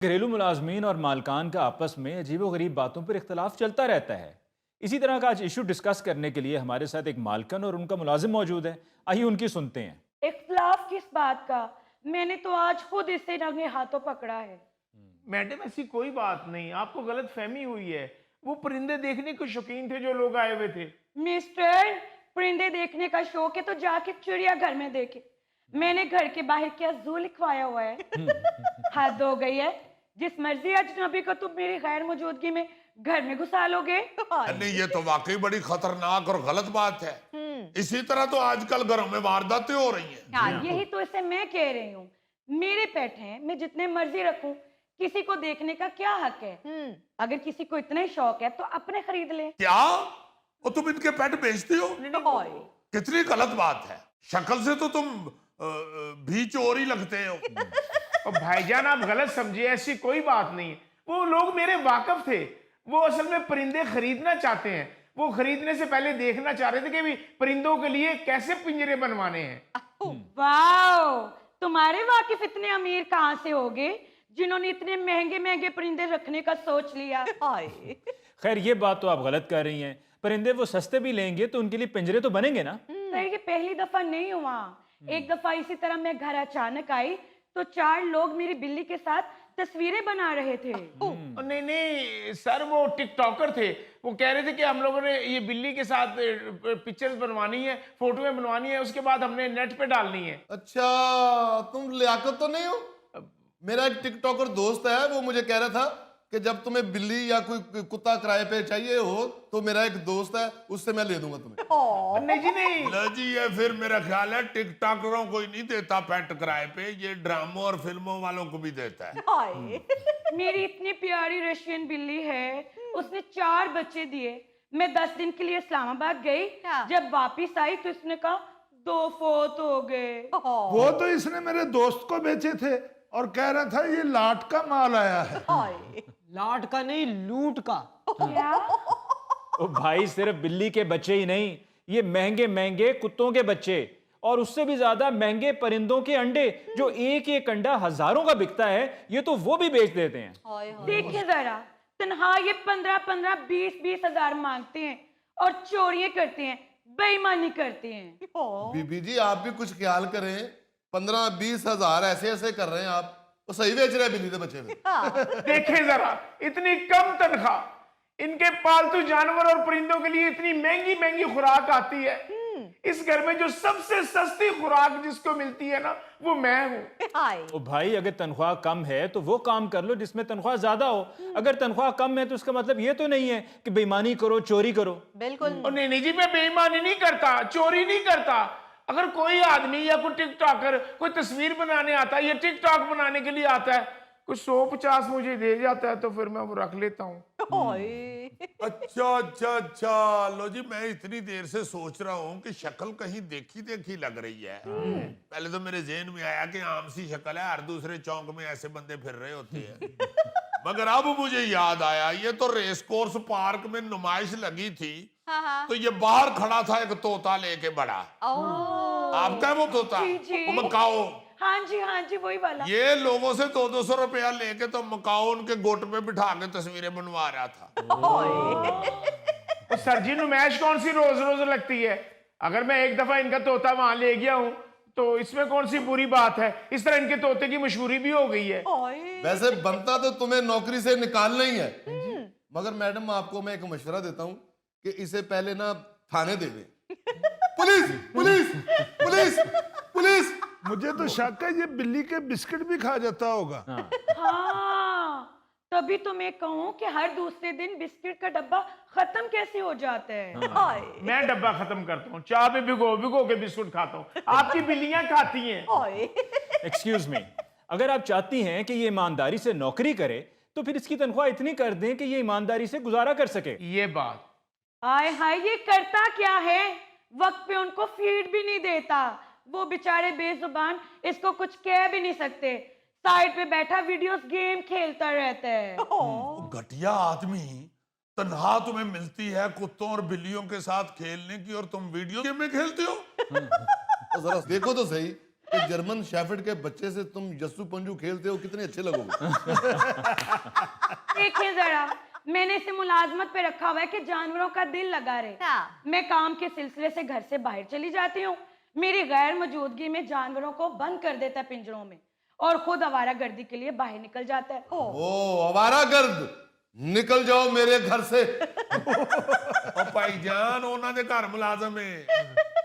घरेलू मुलाजमीन और मालकान का आपस में अजीबोगरीब बातों पर इख्तलाफ चलता रहता है। इसी तरह का आज इशू डिस्कस करने के लिए हमारे साथ एक मालकन और उनका मुलाजिम मौजूद है। आइए उनकी सुनते हैं। इख्तलाफ किस बात का? मैंने तो आज खुद इसे रंगे हाथों पकड़ा है। मैडम ऐसी कोई बात नहीं, आपको गलत फहमी हुई है। वो परिंदे देखने के शौकीन थे जो लोग आए हुए थे। मिस्टर, परिंदे देखने का शौक है तो जाके चिड़ियाघर में देखे। मैंने घर के बाहर क्या जू लिखवाया हुआ है। हद हो गई है। जिस मर्जी अजनबी को तुम मेरी गैर मौजूदगी में घर में घुसा लोगे। नहीं, ये तो वाकई बड़ी खतरनाक और गलत बात है। इसी तरह तो आजकल घरों में वारदातें हो रही हैं। हाँ, यही तो इसे मैं कह रही हूँ। मेरे पेट हैं, मैं जितने मर्जी रखूं, किसी को देखने का क्या हक है? अगर किसी को इतना ही शौक है तो अपने खरीद ले। क्या वो तुम इनके पेट बेचती हो? कितनी गलत बात है। शक्ल से तो तुम भी चोर ही लगते हो। और भाईजान आप गलत समझिए, ऐसी कोई बात नहीं। वो लोग मेरे वाकिफ थे। वो असल में परिंदे खरीदना चाहते हैं। वो खरीदने से पहले देखना चाह रहे थे कि भी परिंदों के लिए कैसे पिंजरे बनवाने हैं। वाओ, तुम्हारे वाकिफ इतने अमीर कहाँ से होगे जिन्होंने इतने महंगे महंगे परिंदे रखने का सोच लिया? खैर ये बात तो आप गलत कर रही हैं। परिंदे वो सस्ते भी लेंगे तो उनके लिए पिंजरे तो बनेंगे ना। सर, ये पहली दफा नहीं हुआ। एक दफा इसी तरह मैं घर अचानक आई तो 4 लोग मेरी बिल्ली के साथ तस्वीरें बना रहे थे। नहीं नहीं सर, वो टिकटॉकर थे। वो कह रहे थे कि हम लोगों ने ये बिल्ली के साथ पिक्चर्स बनवानी है, फोटोएं बनवानी है, उसके बाद हमने नेट पे डालनी है। अच्छा, तुम लियाकत तो नहीं हो? मेरा एक टिकटॉकर दोस्त है, वो मुझे कह रहा था कि जब तुम्हें बिल्ली या कोई कुत्ता किराए पे चाहिए हो तो मेरा एक दोस्त है, उससे मैं ले दूंगा तुम्हें। नहीं जी नहीं। लो जी, ये फिर मेरा ख्याल है टिकटॉकरों को ही नहीं देता पेट किराए पे, ये ड्रामों और फिल्मों वालों को भी देता है। मेरी इतनी प्यारी रशियन बिल्ली है, उसने 4 बच्चे दिए। मैं 10 दिन के लिए इस्लामाबाद गई। जब वापिस आई तो इसने कहा 2 फोत हो गए। वो तो इसने मेरे दोस्त को बेचे थे और कह रहा था ये लाट का माल आया है। लाट का नहीं, लूट का। क्या? ओ भाई, सिर्फ बिल्ली के बच्चे ही नहीं, ये महंगे महंगे कुत्तों के बच्चे और उससे भी ज्यादा महंगे परिंदों के अंडे, जो एक एक अंडा हजारों का बिकता है, ये तो वो भी बेच देते हैं। देखिए जरा, तनहा ये 15-15, 20-20 हजार मांगते हैं और चोरियां करते हैं, बेईमानी करते हैं। बीबी जी, आप भी कुछ ख्याल करें। 15-20 हजार ऐसे ऐसे कर रहे हैं आप, वो सही बेच रहे हैं बिल्ली के बच्चे में। देखें जरा, इतनी कम तनख्वाह, इनके पालतू जानवर और परिंदों के लिए इतनी महंगी महंगी खुराक आती है। इस घर में जो सबसे सस्ती खुराक जिसको मिलती है ना, वो मैं हूँ। ओ भाई, अगर तनख्वाह कम है तो वो काम कर लो जिसमें तनख्वाह ज्यादा हो। अगर तनख्वाह कम है तो उसका मतलब ये तो नहीं है कि बेईमानी करो, चोरी करो। बिल्कुल। और नहीं जी, मैं बेईमानी नहीं करता, चोरी नहीं करता। अगर कोई आदमी या कोई टिकटॉकर कोई तस्वीर बनाने आता है या टिकटॉक बनाने के लिए आता है, कुछ 150 मुझे दे जाता है तो फिर मैं वो रख लेता हूँ। अच्छा अच्छा अच्छा, लो जी, मैं इतनी देर से सोच रहा हूँ कि शक्ल कहीं देखी देखी लग रही है। पहले तो मेरे ज़हन में आया कि आम सी शक्ल है, हर दूसरे चौक में ऐसे बंदे फिर रहे होते हैं। मगर अब मुझे याद आया, ये तो रेस कोर्स पार्क में नुमाइश लगी थी। तो ये बाहर खड़ा था एक तोता लेके बड़ा। आपका है वो तोता? जी, जी। वो मकाओ। हाँ जी, वही वाला। ये लोगों से 200 रुपया लेके तो मकाओ उनके गोट पे बिठा के तस्वीरें बनवा रहा था। तो सर जी, नुमाइश कौन सी रोज रोज लगती है? अगर मैं एक दफा इनका तोता वहां ले गया हूँ तो इसमें कौन सी बुरी बात है? इस तरह इनके तोते की मशहूरी भी हो गई है। वैसे बनता तो तुम्हें नौकरी से निकालना ही है, मगर मैडम आपको मैं एक मशवरा देता हूँ कि इसे पहले ना थाने दे दें। Police police police police. मुझे तो शक है ये बिल्ली के बिस्किट भी खा जाता होगा। हाँ, तभी तो मैं कहूँ कि हर दूसरे दिन बिस्किट का डब्बा खत्म कैसे हो जाता है। मैं डब्बा खत्म करता हूँ, चाय पे भिगो भिगो के बिस्कुट खाता हूँ। आपकी बिल्लियां खाती हैं। एक्सक्यूज मी, अगर आप चाहती हैं कि ये ईमानदारी से नौकरी करे तो फिर इसकी तनख्वाह इतनी कर दें कि ये ईमानदारी से गुजारा कर सके। ये बात। आय हाय, ये करता क्या है? वक्त पे उनको फीड भी नहीं देता। वो बेचारे बेजुबान, इसको कुछ कह भी नहीं सकते। साइड पे बैठा वीडियोस गेम खेलता रहता है। घटिया आदमी, तनख्वाह तुम्हें मिलती है कुत्तों और बिल्लियों के साथ खेलने की और तुम वीडियो गेम में खेलते हो। तो जरा देखो तो सही, कि जर्मन शेफर्ड के बच्चे से तुम यस्सू पंजू खेलते हो, कितने अच्छे लगोगे। देखिए जरा, मैंने इसे मुलाजमत पे रखा हुआ है कि जानवरों का दिल लगा रहे। हाँ। मैं काम के सिलसिले से घर से बाहर चली जाती हूँ, मेरी गैर मौजूदगी में जानवरों को बंद कर देता है पिंजरों में और खुद आवारागर्दी के लिए बाहर निकल जाता है। ओ आवारागर्द, निकल जाओ मेरे घर से। ਉਹ ਭਾਈਜਾਨ ਉਹਨਾਂ ਦੇ ਘਰ ਮੁਲਾਜ਼ਮ ਹੈ,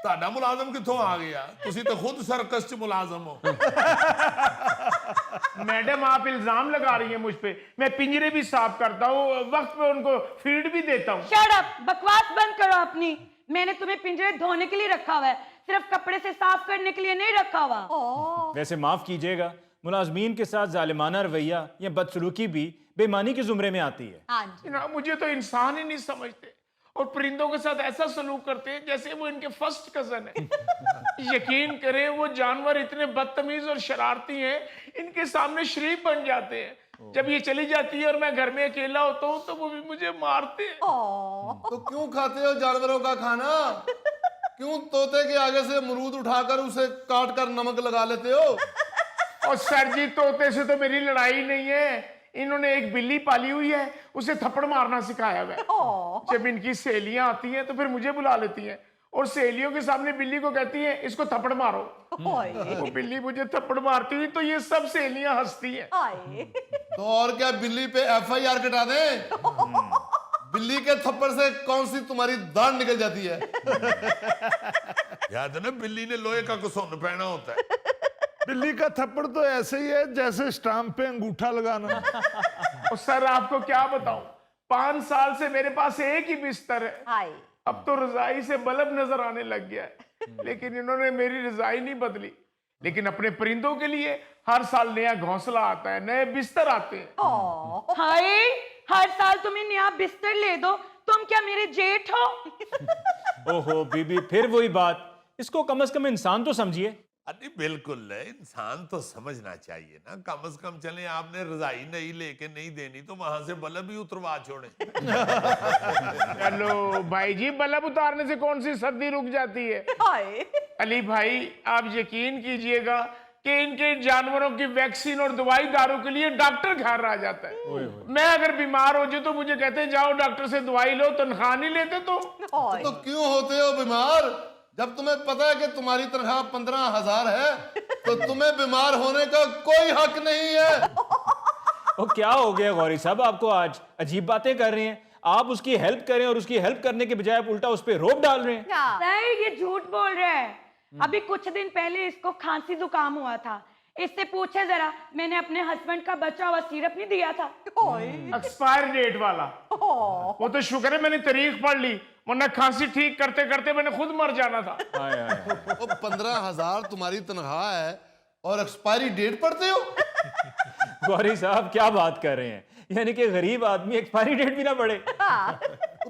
ਤੁਹਾਡਾ ਮੁਲਾਜ਼ਮ ਕਿੱਥੋਂ ਆ ਗਿਆ? ਤੁਸੀਂ ਤਾਂ ਖੁਦ ਸਰਕਸ 'ਚ ਮੁਲਾਜ਼ਮ ਹੋ। मैडम आप इल्जाम लगा रही हैं मुझ पे। मैं पिंजरे भी साफ करता हूँ, वक्त पे उनको फीड भी देता हूँ। शट अप, बकवास बंद करो अपनी। मैंने तुम्हें पिंजरे धोने के लिए रखा हुआ है, सिर्फ कपड़े से साफ करने के लिए नहीं रखा हुआ। वैसे माफ कीजिएगा, मुलाजमीन के साथ जालिमाना रवैया या बदसलूकी भी बेईमानी के जुमरे में आती है। हाँ जी। ना मुझे तो इंसान ही नहीं समझते और परिंदों के साथ ऐसा सलूक करते हैं जैसे वो इनके फर्स्ट कजन है। यकीन करें वो जानवर इतने बदतमीज और शरारती हैं, इनके सामने शरीफ बन जाते हैं। जब ये चली जाती है और मैं घर में अकेला होता हूँ तो वो भी मुझे मारते हैं। तो क्यों खाते हो जानवरों का खाना? क्यों तोते के आगे से अमरूद उठाकर उसे काट कर नमक लगा लेते हो? और सर जी, तोते से तो मेरी लड़ाई नहीं है, इन्होंने एक बिल्ली पाली हुई है, उसे थप्पड़ मारना सिखाया हुआ है। जब इनकी सहेलियां आती हैं तो फिर मुझे बुला लेती हैं और सहेलियों के सामने बिल्ली को कहती हैं इसको थप्पड़ मारो। वो बिल्ली मुझे थप्पड़ मारती हुई तो ये सब सहेलियां हंसती हैं। तो और क्या, बिल्ली पे FIR कटा दें? बिल्ली के थप्पड़ से कौन सी तुम्हारी दाढ़ निकल जाती है? याद है ना, बिल्ली ने लोहे का घुसुन पहना होता है। बिल्ली का थप्पड़ तो ऐसे ही है जैसे स्टाम्प पे अंगूठा लगाना। और सर आपको क्या बताऊं, 5 साल से मेरे पास एक ही बिस्तर है। हाय। अब तो रजाई से बल्ब नजर आने लग गया है, लेकिन इन्होंने मेरी रजाई नहीं बदली। लेकिन अपने परिंदों के लिए हर साल नया घोंसला आता है, नए बिस्तर आते हैं। हाय, हर साल तुम्हें नया बिस्तर ले दो, तुम क्या मेरे जेठ हो? ओहो बीबी, फिर वही बात, इसको कम से कम इंसान तो समझिए। अरे बिल्कुल, इंसान तो समझना चाहिए ना। कम से कम चले, आपने रजाई नहीं लेके नहीं देनी तो वहां से बल्ब ही उतरवा छोड़े। चलो भाई जी, बल्ब उतारने से कौन सी सर्दी रुक जाती है? हाय। अली भाई, आप यकीन कीजिएगा कि इनके जानवरों की वैक्सीन और दवाई दारू के लिए डॉक्टर घर आ जाता है। मैं अगर बीमार हो जाऊं तो मुझे कहते हैं जाओ डॉक्टर से दवाई लो, तनख्वाह नहीं लेते तुम। तो क्यों होते हो बीमार? जब तुम्हें पता है कि तुम्हारी तनख्वाह 15,000 है तो तुम्हें बीमार होने का कोई हक नहीं है। ओ क्या हो गया गौरी साहब, आपको आज अजीब बातें कर रहे हैं। आप उसकी हेल्प करें और उसकी हेल्प करने के बजाय आप उल्टा उस पर रोब डाल रहे हैं। सर ये झूठ बोल रहा है। अभी कुछ दिन पहले इसको खांसी जुकाम हुआ था, इससे पूछे जरा, मैंने अपने हस्बैंड का बचा हुआ सिरप नहीं दिया था। एक्सपायर डेट वाला। वो तो शुक्र है मैंने तारीख पढ़ ली, वरना खांसी ठीक करते करते मैंने खुद मर जाना था। हाय हाय। वो 15,000 तुम्हारी तनख्वाह है और एक्सपायरी डेट पढ़ते हो? गौरी साहब क्या बात कर रहे हैं, यानी कि गरीब आदमी एक्सपायरी डेट भी ना पढ़े।